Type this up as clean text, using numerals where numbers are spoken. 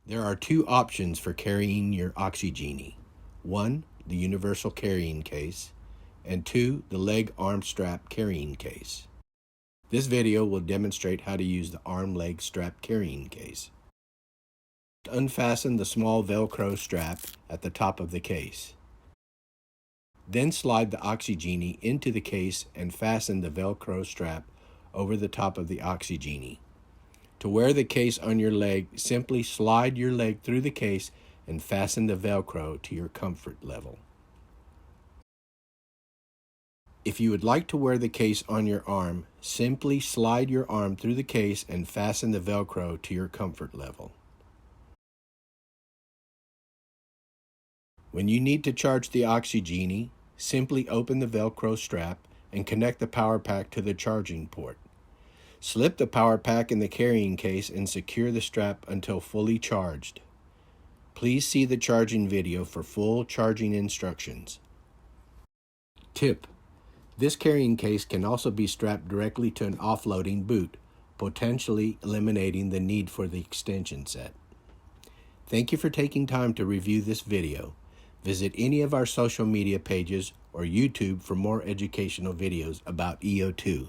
There are two options for carrying your OxyGeni. One, the universal carrying case, and two, the leg arm strap carrying case. This video will demonstrate how to use the arm leg strap carrying case. Unfasten the small Velcro strap at the top of the case. Then slide the OxyGeni into the case and fasten the Velcro strap over the top of the OxyGeni. To wear the case on your leg, simply slide your leg through the case and fasten the Velcro to your comfort level. If you would like to wear the case on your arm, simply slide your arm through the case and fasten the Velcro to your comfort level. When you need to charge the OxyGeni, simply open the Velcro strap and connect the power pack to the charging port. Slip the power pack in the carrying case and secure the strap until fully charged. Please see the charging video for full charging instructions. Tip: this carrying case can also be strapped directly to an offloading boot, potentially eliminating the need for the extension set. Thank you for taking time to review this video. Visit any of our social media pages or YouTube for more educational videos about EO2.